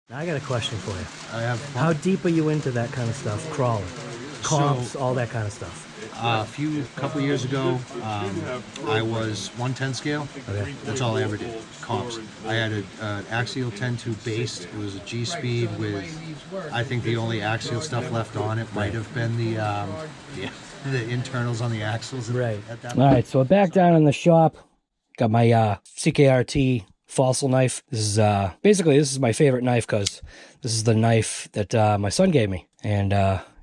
Now I got a question for you. I have. How deep are you into that kind of stuff? Crawling, comps, all that kind of stuff. Couple years ago, I was 110 scale. Okay. That's all I ever did. Comps. I had an Axial 10-2 base. It was a G speed with, I think the only Axial stuff left on it might have been the internals on the axles. Right. At that all right. So we're back down in the shop. Got my CKRT fossil knife. This is basically my favorite knife because this is the knife that my son gave me, and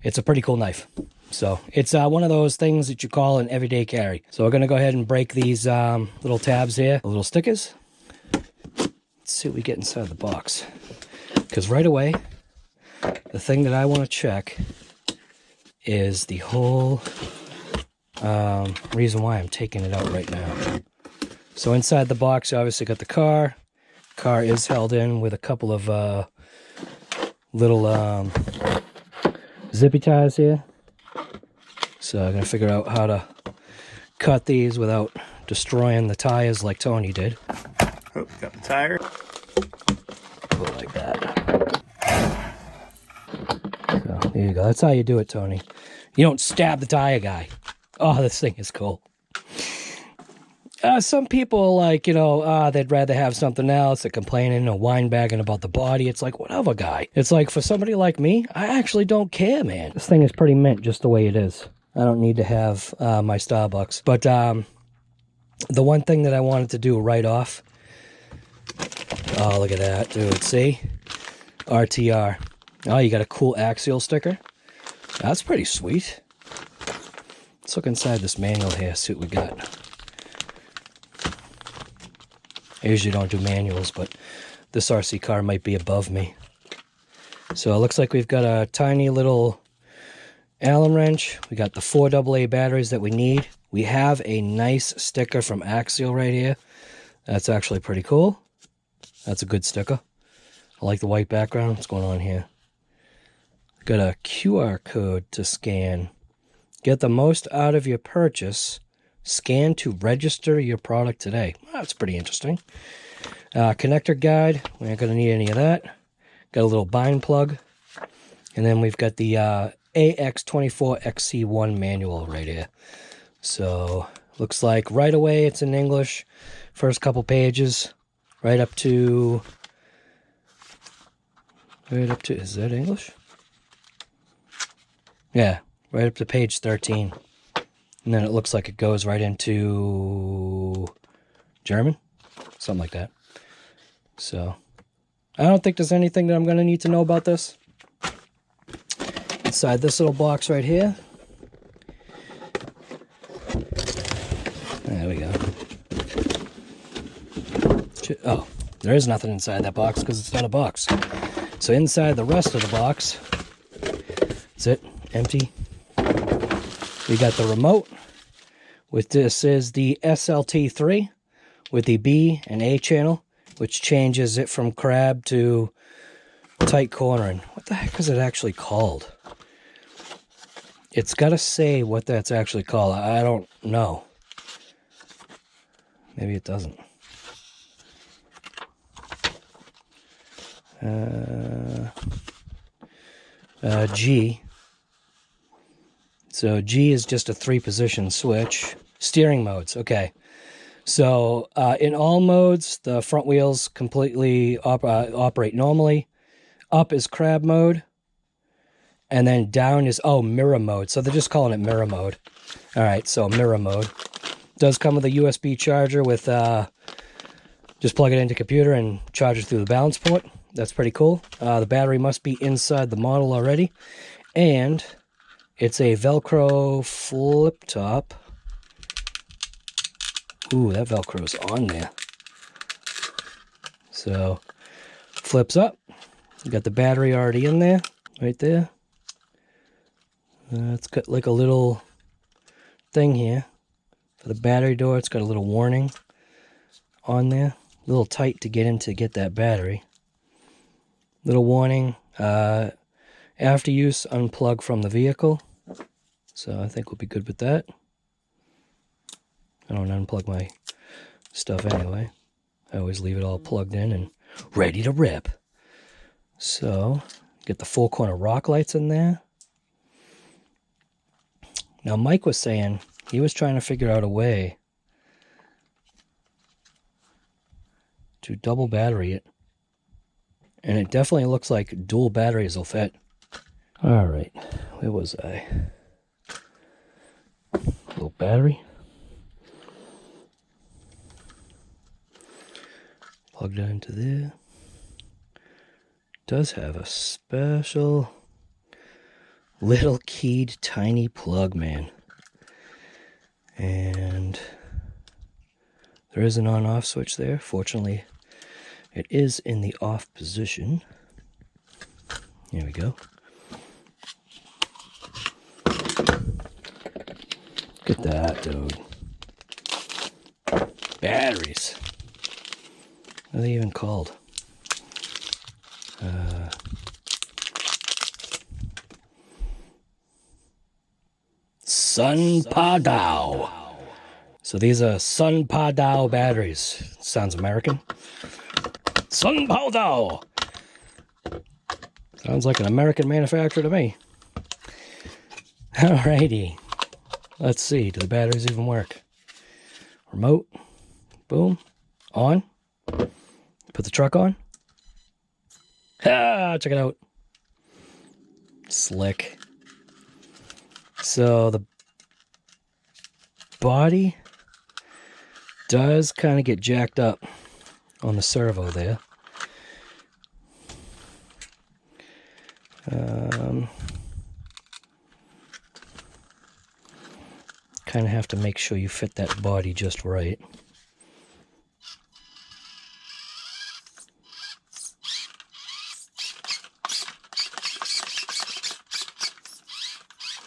it's a pretty cool knife. So it's one of those things that you call an everyday carry. So we're gonna go ahead and break these little tabs here, little stickers. Let's see what we get inside the box. Because right away, the thing that I want to check is the whole reason why I'm taking it out right now. So inside the box, you obviously got the car. Car is held in with a couple of little zippy ties here. So I'm going to figure out how to cut these without destroying the tires like Tony did. Oh, got the tire. Put it like that. So there you go. That's how you do it, Tony. You don't stab the tire guy. Oh, this thing is cool. Some people, like, they'd rather have something else. They're complaining or wine-bagging about the body. It's like, whatever, guy. It's like, for somebody like me, I actually don't care, man. This thing is pretty mint just the way it is. I don't need to have my Starbucks. But the one thing that I wanted to do right off... Oh, look at that, dude. See? RTR. Oh, you got a cool Axial sticker. That's pretty sweet. Let's look inside this manual here, see what we got. I usually don't do manuals, but this RC car might be above me. So it looks like we've got a tiny little Allen wrench. We got the 4 AA batteries that we need. We have a nice sticker from Axial right here. That's actually pretty cool. That's a good sticker. I like the white background. What's going on here? Got a QR code to scan. Get the most out of your purchase. Scan to register your product today. Well, that's pretty interesting. Connector guide. We ain't going to need any of that. Got a little bind plug. And then we've got the AX24 XC-1 manual right here. So, looks like right away it's in English. First couple pages. Right up to... Is that English? Yeah, right up to page 13. And then it looks like it goes right into German, something like that. So, I don't think there's anything that I'm going to need to know about this. Inside this little box right here. There we go. Oh, there is nothing inside that box because it's not a box. So inside the rest of the box, that's it, empty. We got the remote. With this is the SLT3 with the B and A channel, which changes it from crab to tight cornering. What the heck is it actually called? It's got to say what that's actually called. I don't know. Maybe it doesn't. G. So G is just a 3-position switch. Steering modes, okay. So in all modes, the front wheels completely operate normally. Up is crab mode. And then down is, mirror mode. So they're just calling it mirror mode. All right, so mirror mode. Does come with a USB charger with, just plug it into computer and charge it through the balance port. That's pretty cool. The battery must be inside the model already. And it's a Velcro flip top. Ooh, that Velcro's on there. So, flips up. You got the battery already in there, right there. It's got like a little thing here for the battery door. It's got a little warning on there. A little tight to get in to get that battery. Little warning. After use, unplug from the vehicle. So I think we'll be good with that. I don't unplug my stuff anyway. I always leave it all plugged in and ready to rip. So, get the 4-corner rock lights in there. Now, Mike was saying he was trying to figure out a way to double battery it. And it definitely looks like dual batteries will fit. All right, where was I? Little battery. Plug that into there. Does have a special little keyed tiny plug, man. And there is an on-off switch there. Fortunately, it is in the off position. Here we go. Look at that, dude. Batteries. What are they even called? Sun Padao. So these are Sun Padao batteries. Sounds American. Sun Padao. Sounds like an American manufacturer to me. Alrighty. Let's see. Do the batteries even work? Remote. Boom. On. Put the truck on. Ah, check it out. Slick. So the body does kind of get jacked up on the servo there. Kind of have to make sure you fit that body just right.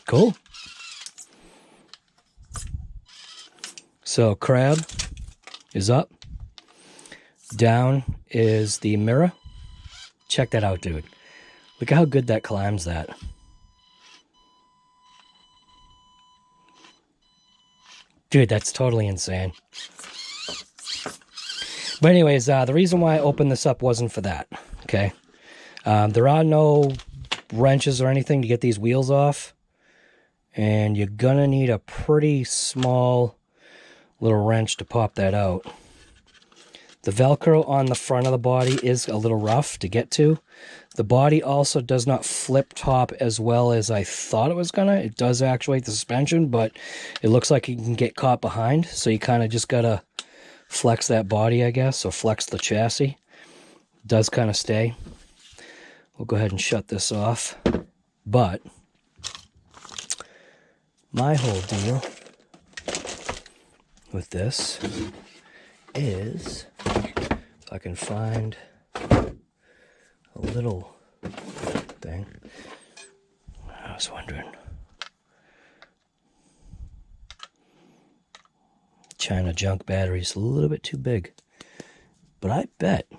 Cool. So crab is up. Down is the mirror. Check that out, dude. Look at how good that climbs that. Dude, that's totally insane. But anyways, the reason why I opened this up wasn't for that, okay? There are no wrenches or anything to get these wheels off. And you're gonna need a pretty small little wrench to pop that out. The Velcro on the front of the body is a little rough to get to. The body also does not flip top as well as I thought it was gonna. It does actuate the suspension, but it looks like you can get caught behind. So you kind of just gotta flex that body, I guess, or flex the chassis. It does kind of stay. We'll go ahead and shut this off. But my whole deal with this is, if I can find a little thing, I was wondering, China junk batteries a little bit too big, but I bet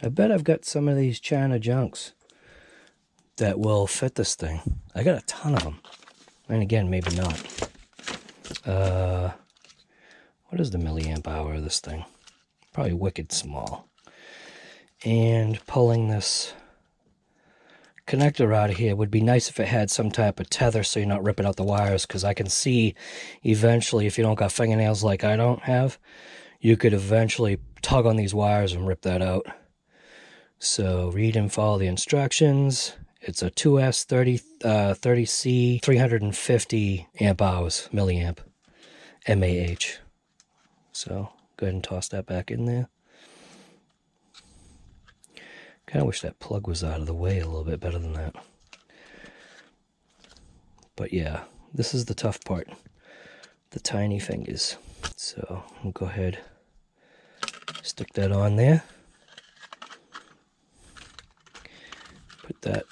I've got some of these China junks that will fit this thing. I got a ton of them. And again, maybe not. What is the milliamp hour of this thing? Probably wicked small. And pulling this connector out of here would be nice if it had some type of tether so you're not ripping out the wires, because I can see eventually, if you don't got fingernails like I don't have, you could eventually tug on these wires and rip that out. So read and follow the instructions. It's a 2S30C 350 amp hours, milliamp, MAH. So go ahead and toss that back in there. Kind of wish that plug was out of the way a little bit better than that. But yeah, this is the tough part. The tiny fingers. So we'll go ahead, stick that on there. Put that,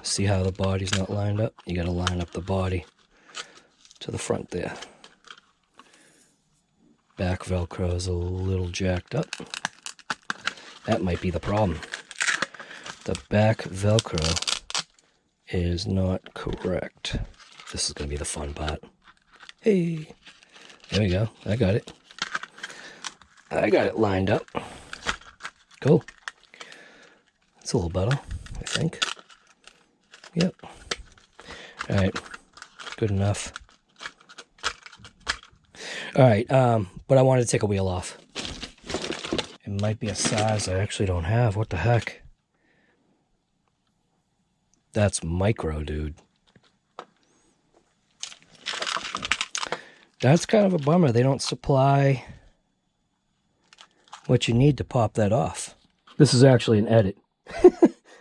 see how the body's not lined up? You gotta line up the body to the front there. Back Velcro is a little jacked up. That might be the problem. The back Velcro is not correct. This is gonna be the fun part. Hey, there we go, I got it. I got it lined up. Cool. That's a little better. I think. Yep. All right, good enough. All right, but I wanted to take a wheel off. It might be a size I actually don't have. What the heck? That's micro, dude. That's kind of a bummer. They don't supply what you need to pop that off. This is actually an edit.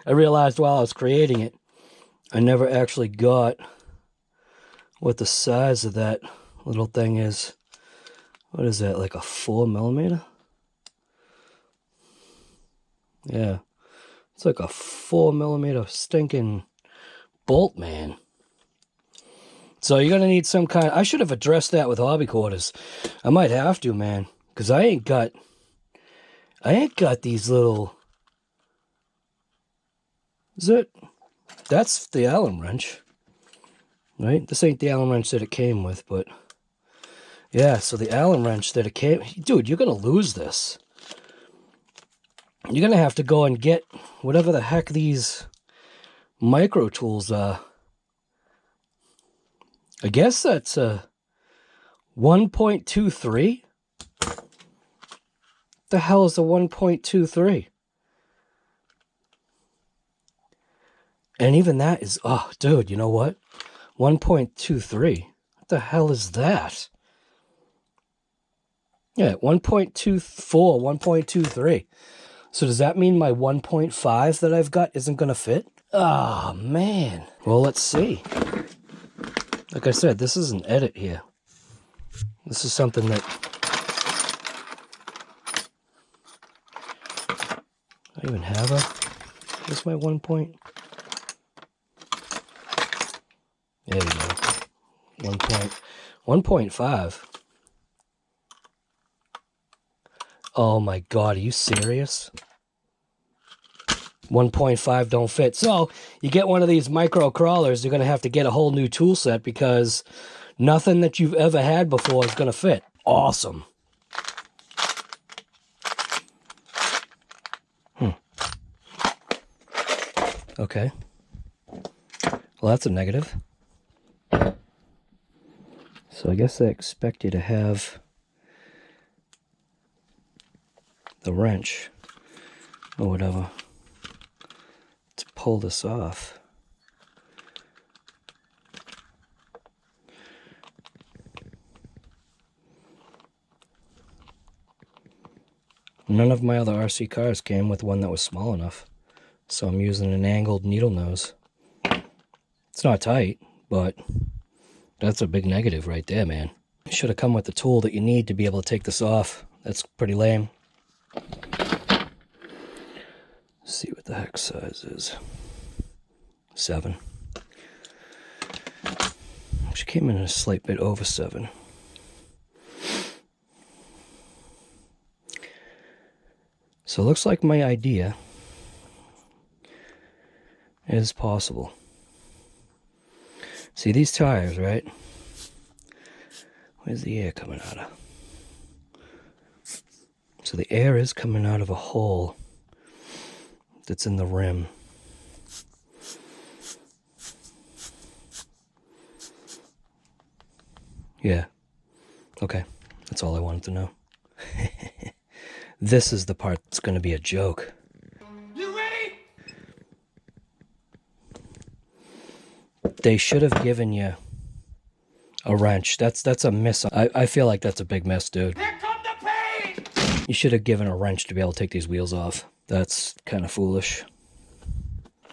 I realized while I was creating it, I never actually got what the size of that little thing is. What is that, like a 4mm? Yeah. It's like a 4mm stinking bolt, man. So you're gonna need some kind. I should have addressed that with hobby quarters. I might have to, man, because I ain't got these little. Is it? That's the Allen wrench, right? This ain't the Allen wrench that it came with, but yeah. So the Allen wrench that it came, dude, you're gonna lose this. You're gonna have to go and get whatever the heck these micro tools are. I guess that's a 1.23. The hell is a 1.23? And even that is, oh, dude, you know what? 1.23. What the hell is that? Yeah, 1.24, 1.23. So does that mean my 1.5 that I've got isn't going to fit? Oh, man. Well, let's see. Like I said, this is an edit here. This is something that I even have a. Where's my 1 point? There we go. 1.5. Oh my God, are you serious? 1.5 don't fit. So you get one of these micro crawlers, you're going to have to get a whole new tool set because nothing that you've ever had before is going to fit. Awesome. Okay. Well, that's a negative. So I guess I expect you to have the wrench or whatever to pull this off. None of my other RC cars came with one that was small enough, so I'm using an angled needle nose. It's not tight, but that's a big negative right there, man. You should have come with the tool that you need to be able to take this off. That's pretty lame. Let's see what the heck size is. 7. She came in a slight bit over 7. So it looks like my idea is possible. See these tires, right? Where's the air coming out of? So the air is coming out of a hole that's in the rim. Yeah. Okay. That's all I wanted to know. This is the part that's going to be a joke. You ready? They should have given you a wrench. That's a miss. I feel like that's a big miss, dude. Here come the pain! You should have given a wrench to be able to take these wheels off. That's kind of foolish.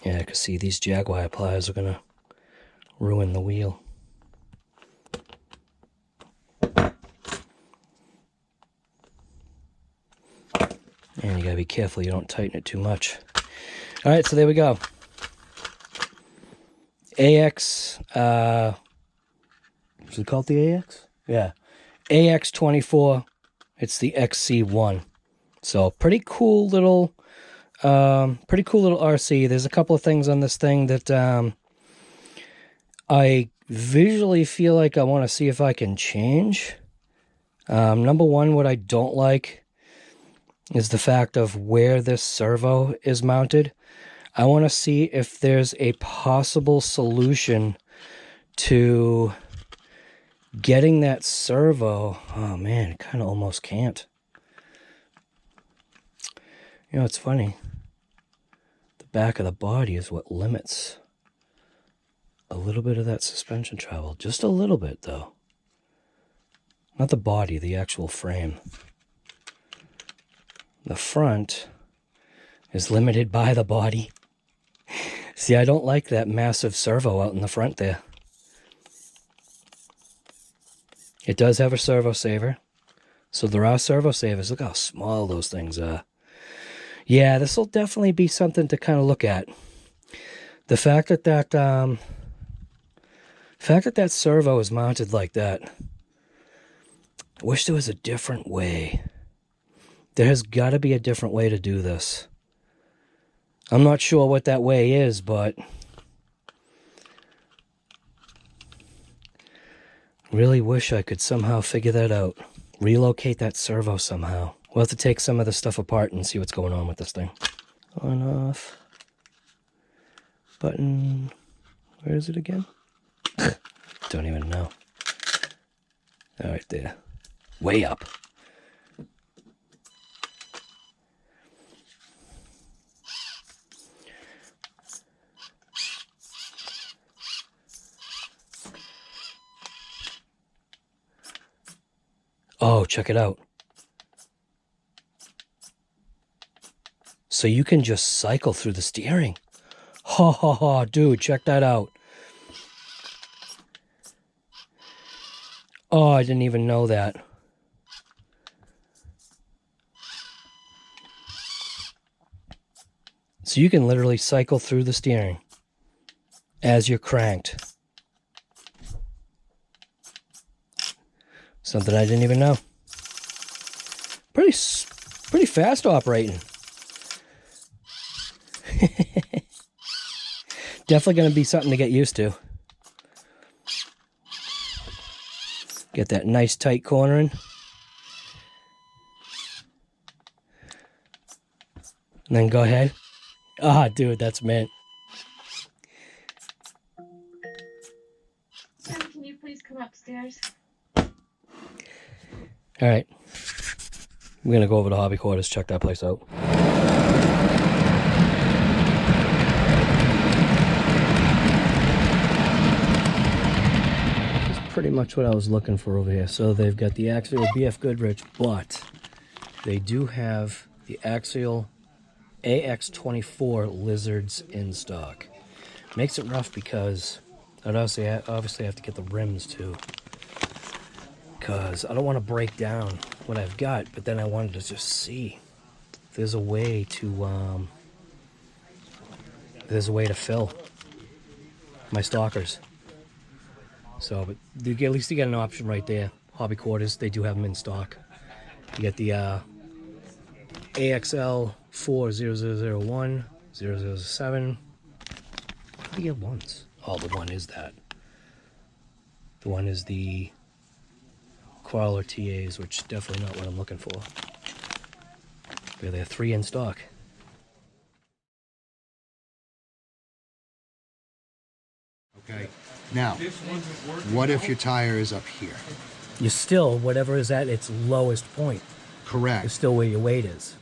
Yeah, because see, these Jaguar pliers are going to ruin the wheel. And you gotta be careful you don't tighten it too much. All right, so there we go. AX, is it called the AX? Yeah. AX24, it's the XC-1. So pretty cool little RC. There's a couple of things on this thing that I visually feel like I want to see if I can change. Number one, what I don't like is the fact of where this servo is mounted. I want to see if there's a possible solution to getting that servo. Oh man, it kind of almost can't. You know, it's funny. The back of the body is what limits a little bit of that suspension travel. Just a little bit, though. Not the body, the actual frame. The front is limited by the body. See, I don't like that massive servo out in the front there. It does have a servo saver. So there are servo savers. Look how small those things are. Yeah, this will definitely be something to kind of look at. The fact that that servo is mounted like that. I wish there was a different way. There has got to be a different way to do this. I'm not sure what that way is, but really wish I could somehow figure that out. Relocate that servo somehow. We'll have to take some of the stuff apart and see what's going on with this thing. On, off. Button. Where is it again? Don't even know. All right there. Way up. Oh, check it out. So you can just cycle through the steering. Ha ha ha, dude, check that out. Oh, I didn't even know that. So you can literally cycle through the steering as you're cranked. Something I didn't even know. Pretty fast operating. Definitely going to be something to get used to. Get that nice tight cornering. And then go ahead. Ah, dude, that's mint. Sam, can you please come upstairs? All right. I'm going to go over to hobby quarters, check that place out. Pretty much what I was looking for over here. So they've got the Axial BF Goodrich, but they do have the Axial AX24 Lizards in stock. Makes it rough because I'd obviously have to get the rims too, because I don't want to break down what I've got, but then I wanted to just see if there's a way to fill my stalkers. So, but at least you get an option right there. Hobby quarters, they do have them in stock. You get the AXL 40001, 007. How do you get ones? Oh, the one is that. The one is the Crawler TAs, which definitely not what I'm looking for. But there are 3 in stock. Okay. Now, what if your tire is up here? You still, whatever is at its lowest point, Correct. is still where your weight is.